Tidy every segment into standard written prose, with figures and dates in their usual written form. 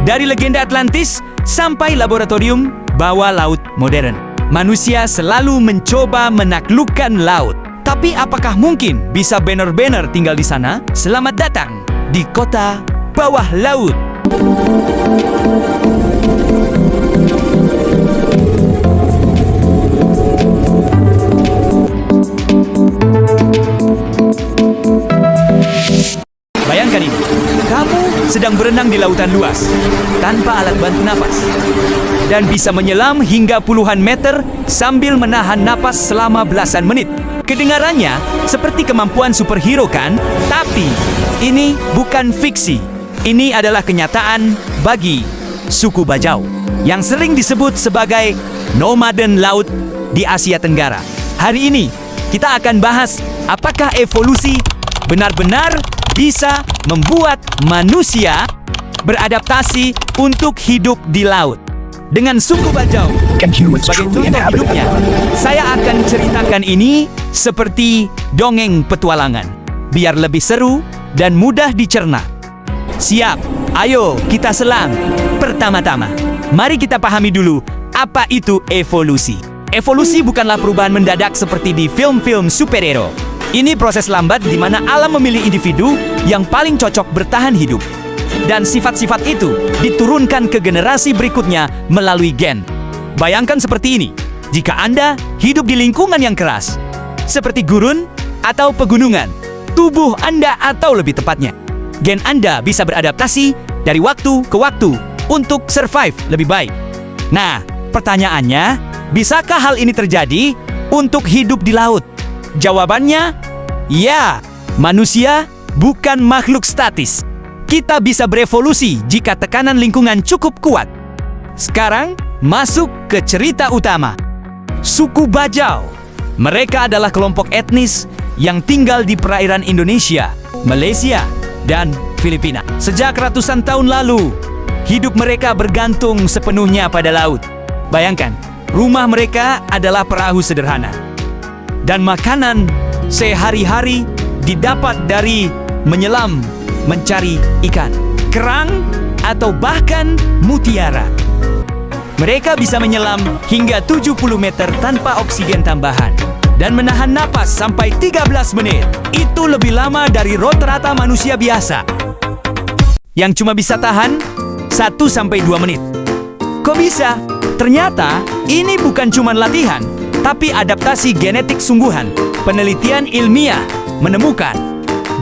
Dari legenda Atlantis sampai laboratorium bawah laut modern, manusia selalu mencoba menaklukkan laut. Tapi apakah mungkin bisa benar-benar tinggal di sana? Selamat datang di kota bawah laut. Bayangkan ini, kamu sedang berenang di lautan luas, tanpa alat bantu napas, dan bisa menyelam hingga puluhan meter sambil menahan napas selama belasan menit. Kedengarannya seperti kemampuan superhero kan? Tapi ini bukan fiksi. Ini adalah kenyataan bagi suku Bajau, yang sering disebut sebagai nomaden laut di Asia Tenggara. Hari ini, kita akan bahas apakah evolusi benar-benar bisa membuat manusia beradaptasi untuk hidup di laut. Dengan suku Bajau sebagai contoh hidupnya, saya akan ceritakan ini seperti dongeng petualangan, biar lebih seru dan mudah dicerna. Siap, ayo kita selam. Pertama-tama, mari kita pahami dulu apa itu evolusi. Evolusi bukanlah perubahan mendadak seperti di film-film superhero. Ini proses lambat di mana alam memilih individu yang paling cocok bertahan hidup. Dan sifat-sifat itu diturunkan ke generasi berikutnya melalui gen. Bayangkan seperti ini, jika Anda hidup di lingkungan yang keras, seperti gurun atau pegunungan, tubuh Anda atau lebih tepatnya, gen Anda bisa beradaptasi dari waktu ke waktu untuk survive lebih baik. Nah, pertanyaannya, bisakah hal ini terjadi untuk hidup di laut? Jawabannya, ya. Manusia bukan makhluk statis. Kita bisa berevolusi jika tekanan lingkungan cukup kuat. Sekarang, masuk ke cerita utama. Suku Bajau. Mereka adalah kelompok etnis yang tinggal di perairan Indonesia, Malaysia, dan Filipina. Sejak ratusan tahun lalu, hidup mereka bergantung sepenuhnya pada laut. Bayangkan, rumah mereka adalah perahu sederhana. Dan makanan sehari-hari didapat dari menyelam, mencari ikan, kerang, atau bahkan mutiara. Mereka bisa menyelam hingga 70 meter tanpa oksigen tambahan dan menahan napas sampai 13 menit. Itu lebih lama dari rata-rata manusia biasa yang cuma bisa tahan 1-2 menit. Kok bisa? Ternyata ini bukan cuma latihan, tapi adaptasi genetik sungguhan. Penelitian ilmiah menemukan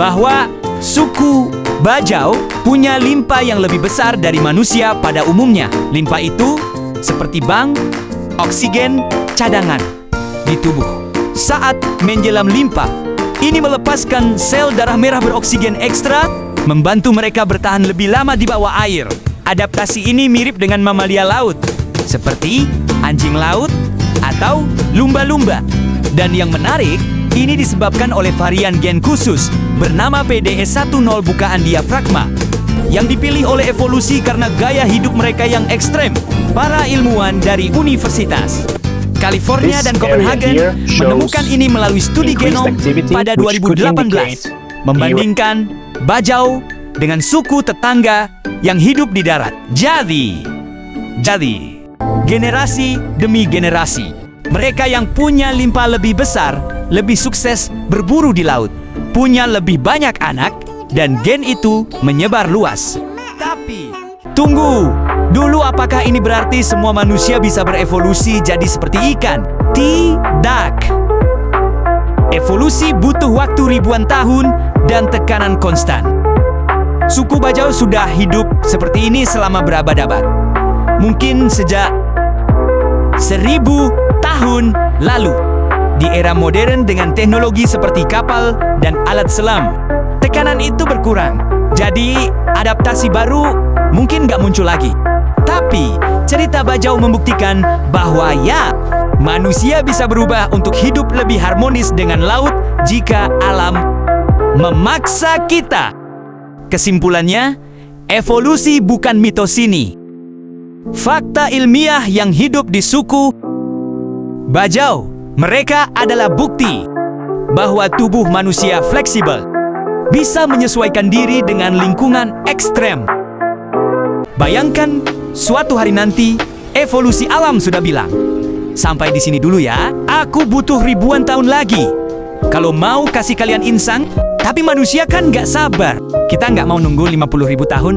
bahwa suku Bajau punya limpa yang lebih besar dari manusia pada umumnya. Limpa itu seperti bank oksigen cadangan di tubuh. Saat menjelam limpa, ini melepaskan sel darah merah beroksigen ekstra, membantu mereka bertahan lebih lama di bawah air. Adaptasi ini mirip dengan mamalia laut, seperti anjing laut atau lumba-lumba. Dan yang menarik, ini disebabkan oleh varian gen khusus bernama PDE10 bukaan diafragma yang dipilih oleh evolusi karena gaya hidup mereka yang ekstrem. Para ilmuwan dari Universitas California dan Copenhagen menemukan ini melalui studi genom pada 2018, membandingkan Bajau dengan suku tetangga yang hidup di darat. Jadi generasi demi generasi, mereka yang punya limpa lebih besar, lebih sukses berburu di laut, punya lebih banyak anak, dan gen itu menyebar luas. Tapi, tunggu! Dulu apakah ini berarti semua manusia bisa berevolusi jadi seperti ikan? Tidak! Evolusi butuh waktu ribuan tahun dan tekanan konstan. Suku Bajau sudah hidup seperti ini selama berabad-abad. Mungkin sejak 1000 tahun lalu. Di era modern dengan teknologi seperti kapal dan alat selam, tekanan itu berkurang. Jadi, adaptasi baru mungkin nggak muncul lagi. Tapi, cerita Bajau membuktikan bahwa ya, manusia bisa berubah untuk hidup lebih harmonis dengan laut jika alam memaksa kita. Kesimpulannya, evolusi bukan mitos ini. Fakta ilmiah yang hidup di suku Bajau, mereka adalah bukti bahwa tubuh manusia fleksibel, bisa menyesuaikan diri dengan lingkungan ekstrem. Bayangkan, suatu hari nanti, evolusi alam sudah bilang, sampai di sini dulu ya, aku butuh ribuan tahun lagi. Kalau mau kasih kalian insang, tapi manusia kan nggak sabar. Kita nggak mau nunggu 50.000 tahun,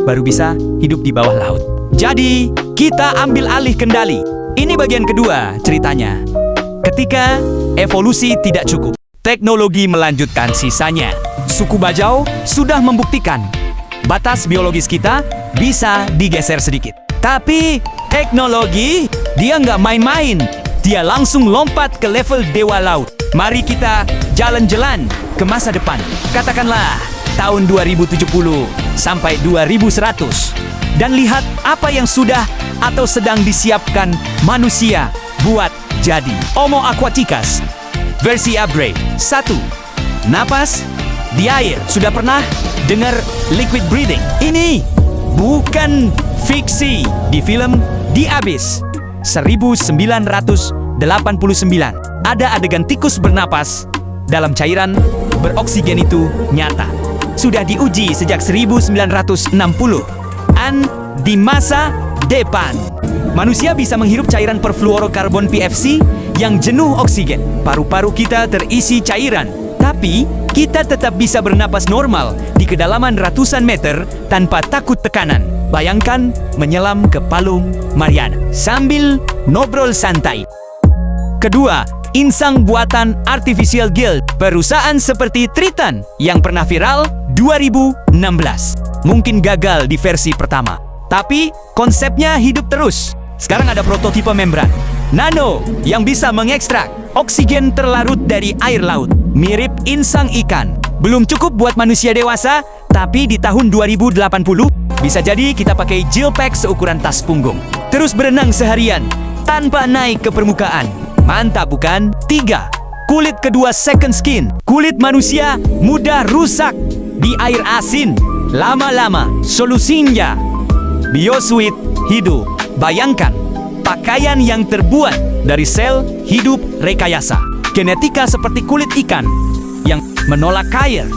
baru bisa hidup di bawah laut. Jadi, kita ambil alih kendali. Ini bagian kedua ceritanya. Ketika evolusi tidak cukup, teknologi melanjutkan sisanya. Suku Bajau sudah membuktikan batas biologis kita bisa digeser sedikit. Tapi teknologi, dia nggak main-main. Dia langsung lompat ke level dewa laut. Mari kita jalan-jalan ke masa depan. Katakanlah tahun 2070 sampai 2100. Dan lihat apa yang sudah atau sedang disiapkan manusia buat jadi Homo aquaticus. Versi upgrade 1. Napas di air. Sudah pernah dengar liquid breathing? Ini bukan fiksi. Di film The Abyss 1989 ada adegan tikus bernapas dalam cairan beroksigen. Itu nyata. Sudah diuji sejak 1960-an. Di masa depan, manusia bisa menghirup cairan perfluorokarbon PFC yang jenuh oksigen. Paru-paru kita terisi cairan, tapi kita tetap bisa bernapas normal di kedalaman ratusan meter tanpa takut tekanan. Bayangkan menyelam ke Palung Mariana sambil ngobrol santai. Kedua, insang buatan artificial gill. Perusahaan seperti Triton yang pernah viral 2016. Mungkin gagal di versi pertama, tapi konsepnya hidup terus. Sekarang ada prototipe membran nano yang bisa mengekstrak oksigen terlarut dari air laut. Mirip insang ikan. Belum cukup buat manusia dewasa, tapi di tahun 2080 bisa jadi kita pakai gel pack seukuran tas punggung. Terus berenang seharian tanpa naik ke permukaan. Mantap bukan? 3. Kulit kedua second skin. Kulit manusia mudah rusak di air asin. Lama-lama solusinya BioSweet hidup. Bayangkan pakaian yang terbuat dari sel hidup rekayasa. Genetika seperti kulit ikan yang menolak air,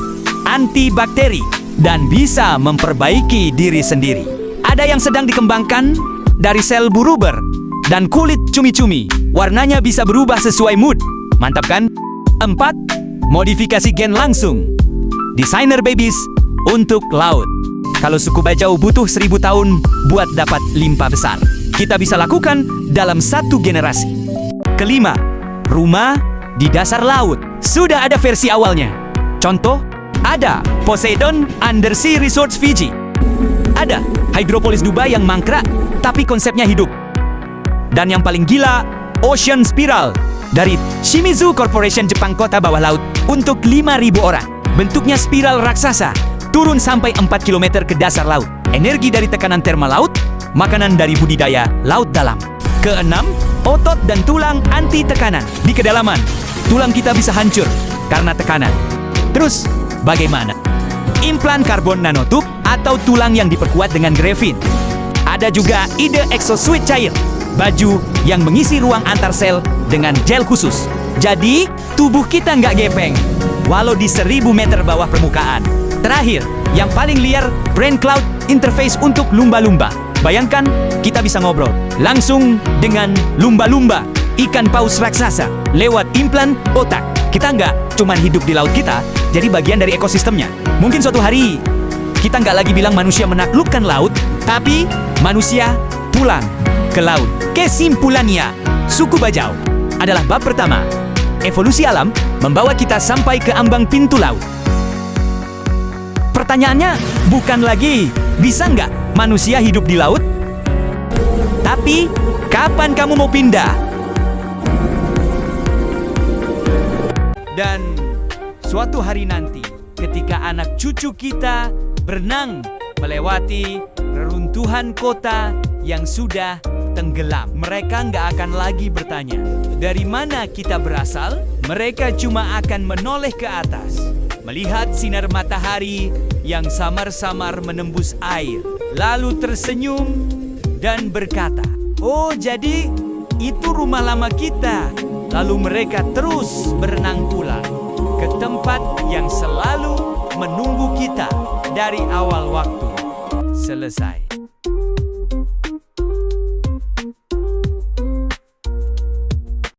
antibakteri, dan bisa memperbaiki diri sendiri. Ada yang sedang dikembangkan dari sel buruber dan kulit cumi-cumi. Warnanya bisa berubah sesuai mood. Mantap kan? 4. Modifikasi gen langsung. Designer babies untuk laut. Kalau suku Bajau butuh 1000 tahun buat dapat limpa besar, kita bisa lakukan dalam 1 generasi. Kelima, rumah di dasar laut. Sudah ada versi awalnya. Contoh, ada Poseidon Undersea Resorts Fiji. Ada Hydropolis Dubai yang mangkrak, tapi konsepnya hidup. Dan yang paling gila, Ocean Spiral dari Shimizu Corporation Jepang, kota bawah laut untuk 5.000 orang. Bentuknya spiral raksasa, turun sampai 4 km ke dasar laut. Energi dari tekanan thermal laut, makanan dari budidaya laut dalam. Keenam, otot dan tulang anti tekanan. Di kedalaman, tulang kita bisa hancur karena tekanan. Terus, bagaimana? Implan karbon nanotube atau tulang yang diperkuat dengan grafin. Ada juga ide exosuit cair, baju yang mengisi ruang antar sel dengan gel khusus. Jadi, tubuh kita nggak gepeng, walau di 1000 meter bawah permukaan. Terakhir, yang paling liar, brain cloud interface untuk lumba-lumba. Bayangkan, kita bisa ngobrol langsung dengan lumba-lumba, ikan paus raksasa, lewat implan otak. Kita nggak cuma hidup di laut kita, jadi bagian dari ekosistemnya. Mungkin suatu hari, kita nggak lagi bilang manusia menaklukkan laut, tapi manusia pulang ke laut. Kesimpulannya, suku Bajau adalah bab pertama. Evolusi alam membawa kita sampai ke ambang pintu laut. Pertanyaannya bukan lagi bisa nggak manusia hidup di laut, tapi kapan kamu mau pindah? Dan suatu hari nanti, ketika anak cucu kita berenang melewati reruntuhan kota yang sudah tenggelam, mereka nggak akan lagi bertanya, dari mana kita berasal? Mereka cuma akan menoleh ke atas, melihat sinar matahari yang samar-samar menembus air, lalu tersenyum dan berkata, "Oh, jadi itu rumah lama kita." Lalu mereka terus berenang pulang ke tempat yang selalu menunggu kita dari awal waktu. Selesai.